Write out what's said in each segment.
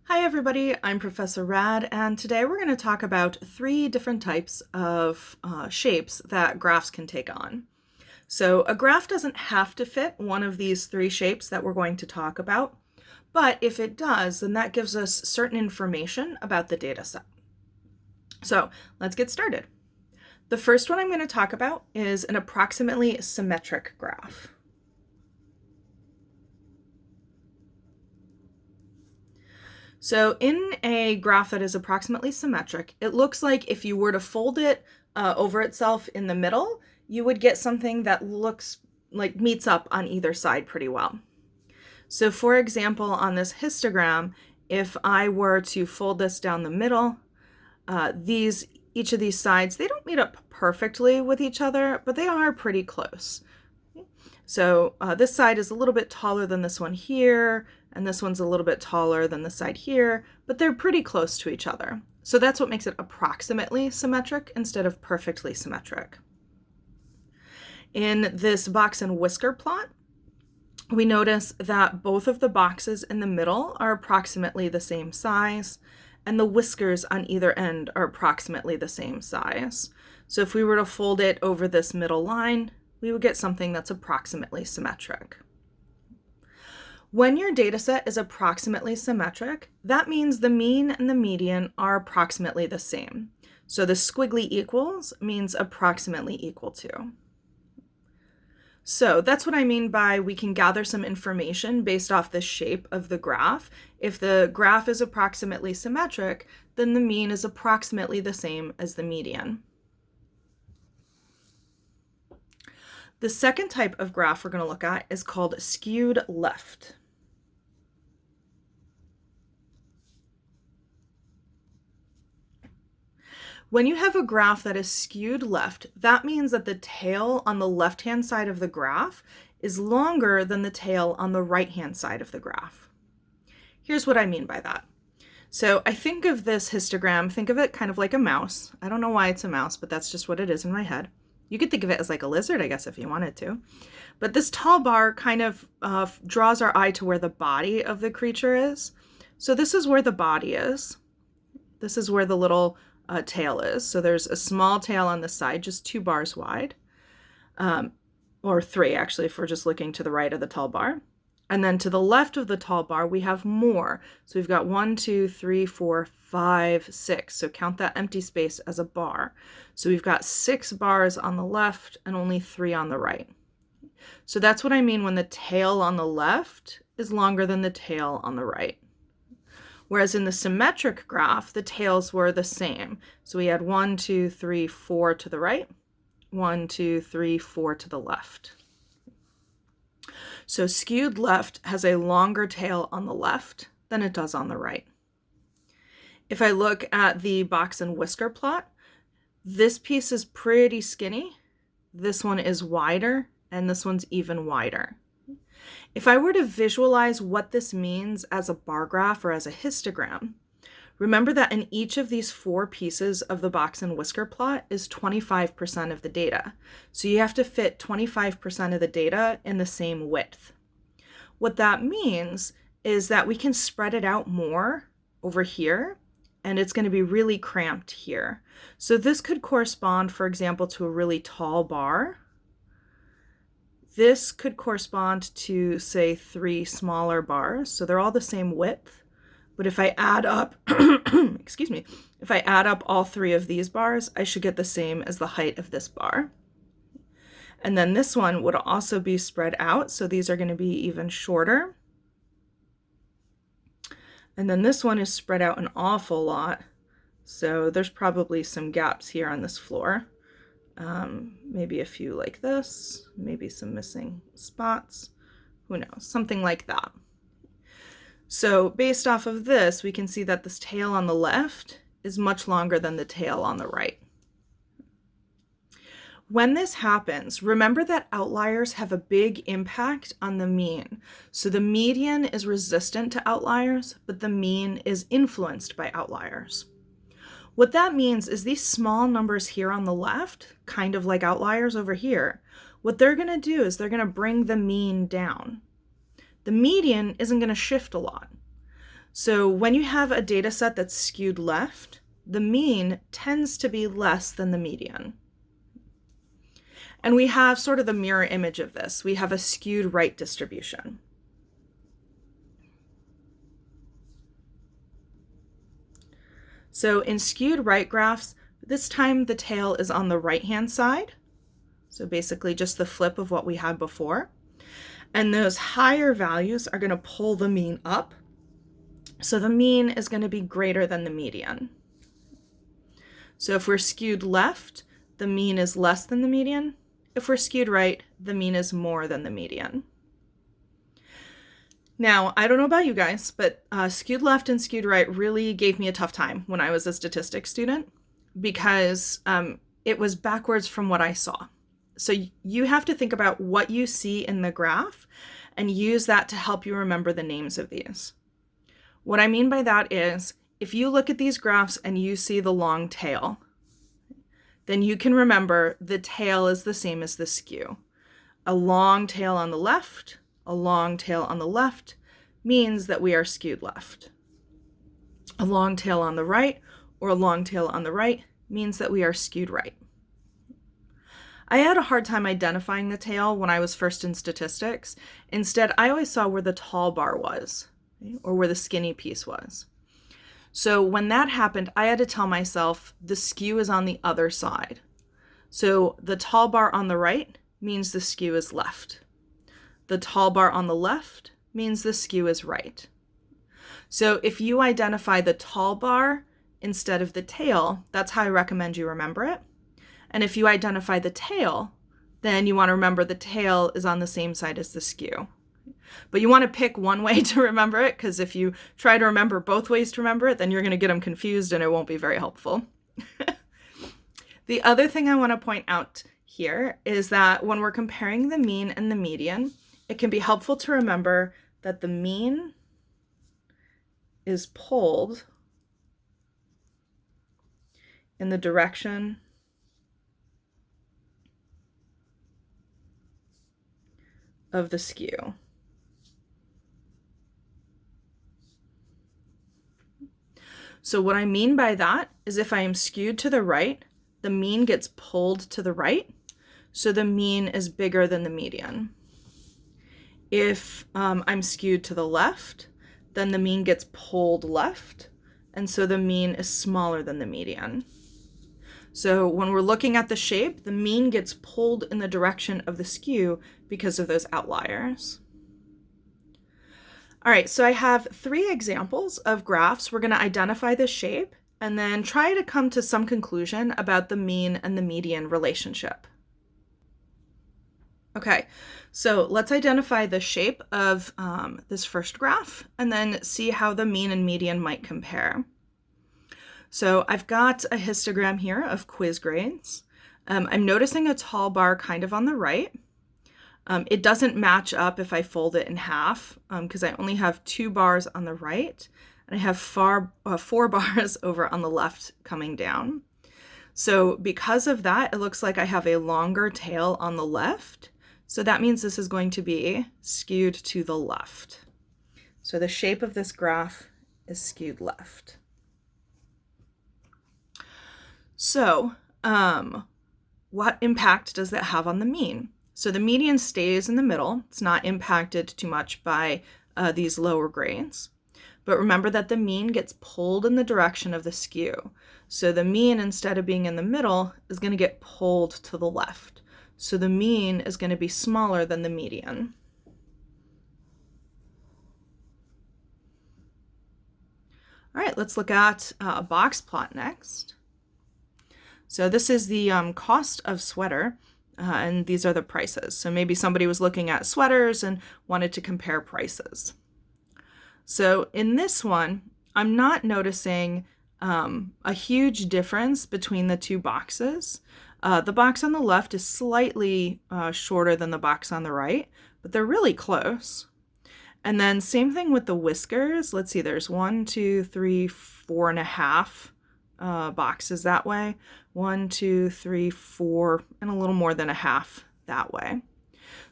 Hi everybody, I'm Professor Rad, and today we're going to talk about three different types of shapes that graphs can take on. So a graph doesn't have to fit one of these three shapes that we're going to talk about, but if it does, then that gives us certain information about the data set. So let's get started. The first one I'm going to talk about is an approximately symmetric graph. So in a graph that is approximately symmetric, it looks like if you were to fold it over itself in the middle, you would get something that looks like meets up on either side pretty well. So for example, on this histogram, if I were to fold this down the middle, each of these sides, they don't meet up perfectly with each other, but they are pretty close. So this side is a little bit taller than this one here, and this one's a little bit taller than the side here, but they're pretty close to each other. So that's what makes it approximately symmetric instead of perfectly symmetric. In this box and whisker plot, we notice that both of the boxes in the middle are approximately the same size, and the whiskers on either end are approximately the same size. So if we were to fold it over this middle line, we would get something that's approximately symmetric. When your data set is approximately symmetric, that means the mean and the median are approximately the same. So the squiggly equals means approximately equal to. So that's what I mean by we can gather some information based off the shape of the graph. If the graph is approximately symmetric, then the mean is approximately the same as the median. The second type of graph we're going to look at is called skewed left. When you have a graph that is skewed left, that means that the tail on the left-hand side of the graph is longer than the tail on the right-hand side of the graph. Here's what I mean by that. So I think of this histogram, think of it kind of like a mouse. I don't know why it's a mouse, but that's just what it is in my head. You could think of it as like a lizard, I guess, if you wanted to. But this tall bar kind of draws our eye to where the body of the creature is. So this is where the body is. This is where the little tail is. So there's a small tail on the side, just 2 bars wide, or 3 actually, if we're just looking to the right of the tall bar. And then to the left of the tall bar, we have more. So we've got 1, 2, 3, 4, 5, 6. So count that empty space as a bar. So we've got 6 bars on the left and only 3 on the right. So that's what I mean when the tail on the left is longer than the tail on the right. Whereas in the symmetric graph, the tails were the same. So we had 1, 2, 3, 4 to the right, 1, 2, 3, 4 to the left. So skewed left has a longer tail on the left than it does on the right. If I look at the box and whisker plot, this piece is pretty skinny, this one is wider, and this one's even wider. If I were to visualize what this means as a bar graph or as a histogram, remember that in each of these 4 pieces of the box and whisker plot is 25% of the data. So you have to fit 25% of the data in the same width. What that means is that we can spread it out more over here, and it's going to be really cramped here. So this could correspond, for example, to a really tall bar. This could correspond to, say, 3 smaller bars. So they're all the same width. But if I add up, excuse me, if I add up all 3 of these bars, I should get the same as the height of this bar. And then this one would also be spread out. So these are going to be even shorter. And then this one is spread out an awful lot. So there's probably some gaps here on this floor. Maybe a few like this, maybe some missing spots, who knows, something like that. So based off of this, we can see that this tail on the left is much longer than the tail on the right. When this happens, remember that outliers have a big impact on the mean. So the median is resistant to outliers, but the mean is influenced by outliers. What that means is these small numbers here on the left, kind of like outliers over here, what they're going to do is they're going to bring the mean down. The median isn't going to shift a lot. So when you have a data set that's skewed left, the mean tends to be less than the median. And we have sort of the mirror image of this. We have a skewed right distribution. So in skewed right graphs, this time the tail is on the right-hand side. So basically just the flip of what we had before. And those higher values are going to pull the mean up. So the mean is going to be greater than the median. So if we're skewed left, the mean is less than the median. If we're skewed right, the mean is more than the median. Now, I don't know about you guys, but skewed left and skewed right really gave me a tough time when I was a statistics student because it was backwards from what I saw. So you have to think about what you see in the graph and use that to help you remember the names of these. What I mean by that is, if you look at these graphs and you see the long tail, then you can remember the tail is the same as the skew. A long tail on the left, a long tail on the left means that we are skewed left. A long tail on the right or a long tail on the right means that we are skewed right. I had a hard time identifying the tail when I was first in statistics. Instead, I always saw where the tall bar was, or where the skinny piece was. So when that happened, I had to tell myself the skew is on the other side. So the tall bar on the right means the skew is left. The tall bar on the left means the skew is right. So if you identify the tall bar instead of the tail, that's how I recommend you remember it. And if you identify the tail, then you want to remember the tail is on the same side as the skew. But you want to pick one way to remember it, because if you try to remember both ways to remember it, then you're going to get them confused and it won't be very helpful. The other thing I want to point out here is that when we're comparing the mean and the median, it can be helpful to remember that the mean is pulled in the direction of the skew. So what I mean by that is if I am skewed to the right, the mean gets pulled to the right, so the mean is bigger than the median. If I'm skewed to the left, then the mean gets pulled left, and so the mean is smaller than the median. So when we're looking at the shape, the mean gets pulled in the direction of the skew because of those outliers. All right, so I have 3 examples of graphs. We're going to identify the shape and then try to come to some conclusion about the mean and the median relationship. Okay, so let's identify the shape of this first graph and then see how the mean and median might compare. So I've got a histogram here of quiz grades. I'm noticing a tall bar kind of on the right. It doesn't match up if I fold it in half because I only have 2 bars on the right and I have 4 bars over on the left coming down. So because of that, it looks like I have a longer tail on the left. So that means this is going to be skewed to the left. So the shape of this graph is skewed left. So what impact does that have on the mean? So the median stays in the middle. It's not impacted too much by these lower grades. But remember that the mean gets pulled in the direction of the skew. So the mean, instead of being in the middle, is going to get pulled to the left. So the mean is going to be smaller than the median. All right, let's look at a box plot next. So this is the cost of sweater, and these are the prices. So maybe somebody was looking at sweaters and wanted to compare prices. So in this one, I'm not noticing a huge difference between the 2 boxes. The box on the left is slightly shorter than the box on the right, but they're really close. And then same thing with the whiskers. Let's see, there's 1, 2, 3, 4.5 boxes that way. 1, 2, 3, 4, and a little more than a half that way.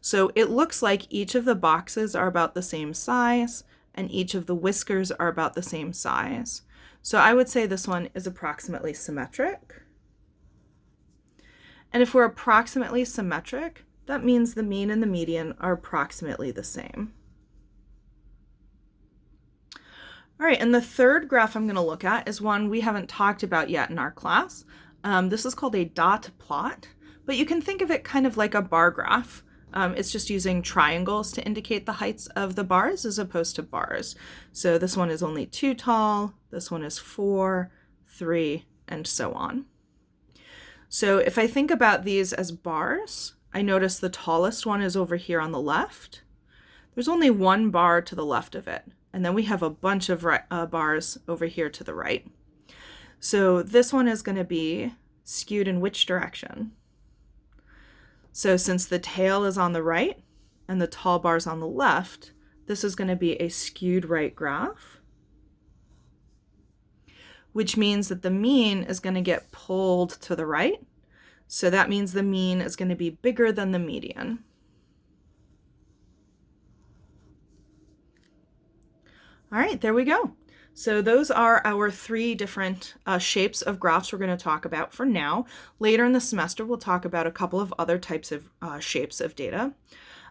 So it looks like each of the boxes are about the same size, and each of the whiskers are about the same size. So I would say this one is approximately symmetric. And if we're approximately symmetric, that means the mean and the median are approximately the same. All right, and the third graph I'm going to look at is one we haven't talked about yet in our class. This is called a dot plot, but you can think of it kind of like a bar graph. It's just using triangles to indicate the heights of the bars as opposed to bars. So this one is only 2 tall, this one is 4, 3, and so on. So if I think about these as bars, I notice the tallest one is over here on the left. There's only one bar to the left of it, and then we have a bunch of bars over here to the right. So this one is going to be skewed in which direction? So since the tail is on the right and the tall bar's on the left, this is going to be a skewed right graph, which means that the mean is going to get pulled to the right. So that means the mean is going to be bigger than the median. All right, there we go. So those are our 3 different shapes of graphs we're going to talk about for now. Later in the semester, we'll talk about a couple of other types of shapes of data.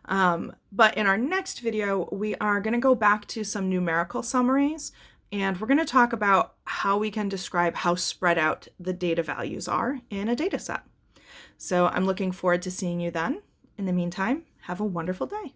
But in our next video, we are going to go back to some numerical summaries, and we're going to talk about how we can describe how spread out the data values are in a data set. So I'm looking forward to seeing you then. In the meantime, have a wonderful day.